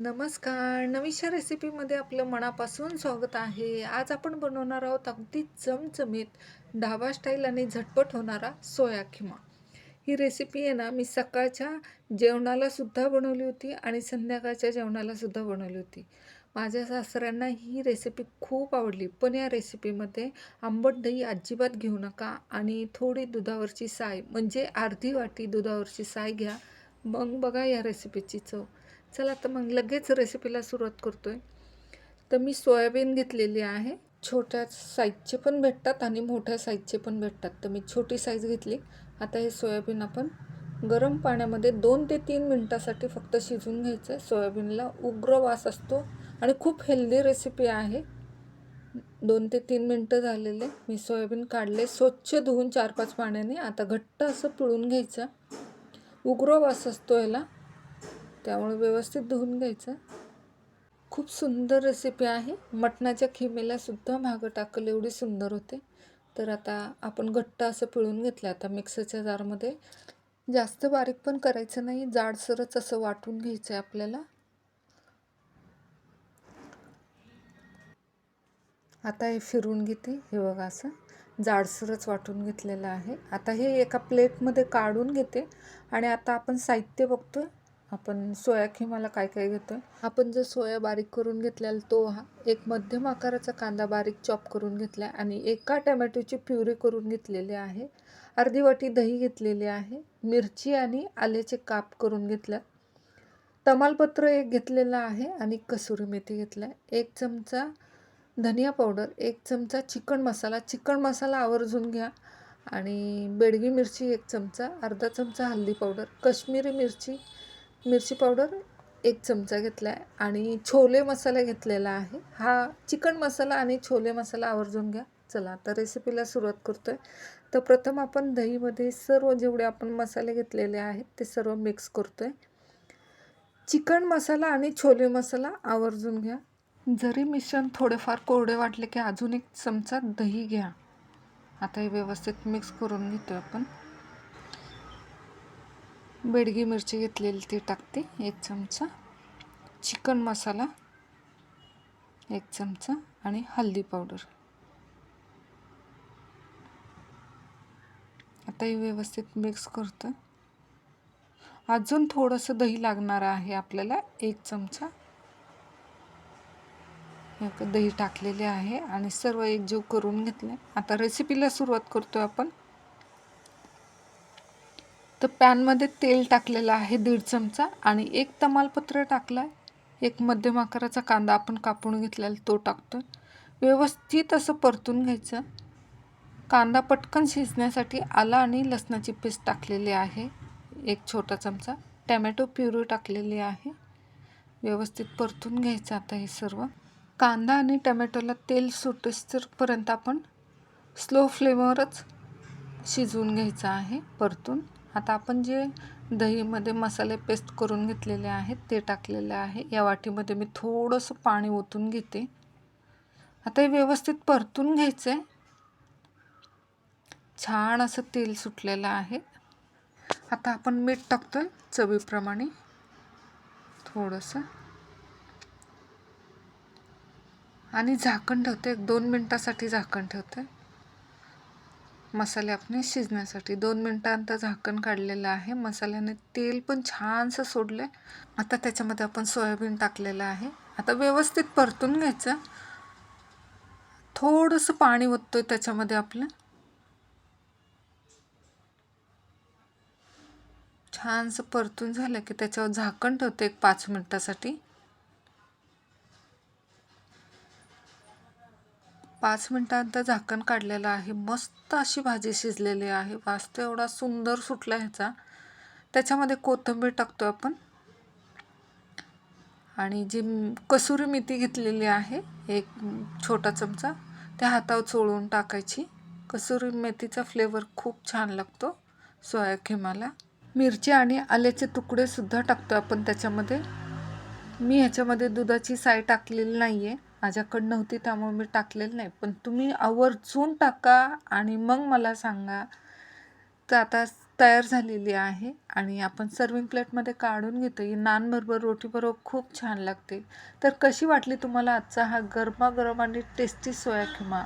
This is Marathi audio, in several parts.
नमस्कार. नवीशा रेसिपीमध्ये आपलं मनापासून स्वागत आहे. आज आपण बनवणार आहोत अगदी चमचमीत ढाबा स्टाईल आणि झटपट होणारा सोया खिमा. ही रेसिपी आहे ना, मी सकाळच्या जेवणाला सुद्धा बनवली होती आणि संध्याकाळच्या जेवणाला सुद्धा बनवली होती. माझ्या सासऱ्यांना ही रेसिपी खूप आवडली. पण या रेसिपीमध्ये आंबट दही अजिबात घेऊ नका आणि थोडी दुधावरची साय म्हणजे अर्धी वाटी दुधावरची साय घ्या. मग बघा या रेसिपीची चव. चला तर मग लगेच रेसिपीला सुरुवात करतोय. तर मी सोयाबीन घेतलेली आहे. छोट्या साईजचे पण भेटतात आणि मोठ्या साईजचे पण भेटतात. तर मी छोटी साईज घेतली. आता हे सोयाबीन आपण गरम पाण्यामध्ये 2 ते 3 मिनटासाठी फक्त शिजवून घ्यायचं आहे. सोयाबीनला उग्र वास असतो आणि खूप हेल्दी रेसिपी आहे. 2 ते 3 मिनटं झालेले. मी सोयाबीन काढले, स्वच्छ धुवून 4-5 पाण्याने. आता घट्ट असं पिळून घ्यायचं. उग्र वास असतो याला, त्यामुळे व्यवस्थित धुवून घ्यायचं. खूप सुंदर रेसिपी आहे. मटणाच्या खिमेला सुद्धा मागं टाकल एवढी सुंदर होते. तर आता आपण घट्ट असं पिळून घेतलं. आता मिक्सरच्या जारमध्ये जास्त बारीक पण करायचं नाही, जाडसरच असं वाटून घ्यायचं आहे आपल्याला. आता हे फिरून घेते. हे बघा असं जाडसरच वाटून घेतलेलं आहे. आता हे एका प्लेटमध्ये काढून घेते आणि आता आपण साहित्य बघतोय. आपण सोया खिमाला काय काय घेतोय. आपण जो सोया बारीक करून घेतलेला तो एक मध्यम आकाराचा कांदा बारीक चॉप करून घेतला आणि एका टोमॅटोची प्युरी करून घेतलेली आहे. अर्धी वाटी दही घेतलेली आहे. मिरची आणि आल्याचे काप करून घेतलं. तमालपत्र एक घेतलेलं आहे आणि कसुरी मेथी घेतला. 1 चमचा धनिया पावडर, 1 चमचा चिकन मसाला आवर्जून घ्या आणि बेडगी मिरची 1 चमचा, अर्धा चमचा हळदी पावडर, काश्मीरी मिरची पावडर 1 चमचा घेतला आहे आणि छोले मसाला घेतलेला आहे. हा चिकन मसाला आणि छोले मसाला आवर्जून घ्या. चला आता रेसिपीला सुरुवात करतोय. तर प्रथम आपण दहीमध्ये सर्व जेवढे आपण मसाले घेतलेले आहेत ते सर्व मिक्स करतोय. चिकन मसाला आणि छोले मसाला आवर्जून घ्या. जरी मिश्रण थोडेफार कोरडे वाटले की अजून 1 चमचा दही घ्या. आता हे व्यवस्थित मिक्स करून घेतोय आपण. बेडगी मिरची घेतलेली ती टाकते 1 चमचा, चिकन मसाला 1 चमचा आणि हळदी पावडर. आता हे व्यवस्थित मिक्स करतो. अजून थोडंसं दही लागणार आहे आपल्याला 1 चमचा. दही टाकलेले आहे आणि सर्व एकजीव करून घेतले. आता रेसिपीला सुरुवात करतोय आपण. तर पॅनमध्ये तेल टाकलेलं आहे 1.5 चमचा आणि 1 तमालपत्र टाकलं आहे. 1 मध्यम आकाराचा कांदा आपण कापून घेतलेला तो टाकतोय. व्यवस्थित असं परतून घ्यायचं. कांदा पटकन शिजण्यासाठी आलं आणि लसणाची पेस्ट टाकलेली आहे 1 छोटा चमचा. टॅमॅटो प्युरी टाकलेली आहे. व्यवस्थित परतून घ्यायचं आता हे सर्व. कांदा आणि टमॅटोला तेल सुटेपर्यंत आपण स्लो फ्लेमवरच शिजवून घ्यायचं आहे परतून. आता आपण जे दहीमध्ये मसाले पेस्ट करून घेतलेले आहेत ते टाकलेले आहे. या वाटीमध्ये मी थोडंसं पाणी ओतून घेते. आता हे व्यवस्थित परतून घ्यायचं आहे. छान असं तेल सुटलेलं आहे. आता आपण मीठ टाकतोय चवीप्रमाणे थोडंसं आणि झाकण ठेवते. 1-2 मिनटासाठी झाकण ठेवते. मसाले आपले शिजण्यासाठी 2 मिनटानंतर झाकण काढलेलं आहे. मसाल्याने तेल पण छानसं सोडले. आता त्याच्यामध्ये आपण सोयाबीन टाकलेलं आहे. आता व्यवस्थित परतून घ्यायचं. थोडंसं पाणी ओततोय त्याच्यामध्ये आपलं. छानसं परतून झालं की त्याच्यावर झाकण ठेवते 5 मिनटासाठी. 5 मिनटानंतर झाकण काढलेलं आहे. मस्त अशी भाजी शिजलेली आहे. वास तर एवढा सुंदर सुटला ह्याचा. त्याच्यामध्ये कोथिंबीर टाकतो आपण आणि जी कसुरी मेथी घेतलेली आहे 1 छोटा चमचा, त्या हातावर चोळून टाकायची. कसुरी मेथीचा फ्लेवर खूप छान लागतो सोया खिमाला. मिरची आणि आल्याचे तुकडे सुद्धा टाकतो आपण त्याच्यामध्ये. मी ह्याच्यामध्ये दुधाची साय टाकलेली नाही आहे. माझ्याकडं नव्हती त्यामुळे मी टाकलेलं नाही. पण तुम्ही आवर्जून टाका आणि मग मला सांगा. तर आता तयार झालेली आहे आणि आपण सर्विंग प्लेटमध्ये काढून घेतो. ही नानबरोबर रोटीबरोबर खूप छान लागते. तर कशी वाटली तुम्हाला आजचा हा गरमागरम आणि टेस्टी सोया खिमा?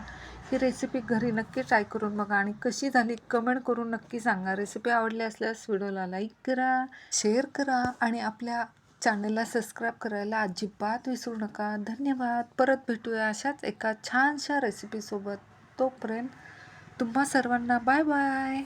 ही रेसिपी घरी नक्की ट्राय करून बघा आणि कशी झाली कमेंट करून नक्की सांगा. रेसिपी आवडली असल्यास व्हिडिओला लाईक करा, शेअर करा आणि आपल्या चॅनलला सबस्क्राईब करायला अजिबात विसरू नका. धन्यवाद. परत भेटूया अशाच एका छानशा रेसिपीसोबत. तोपर्यंत तुम्हा सर्वांना बाय बाय.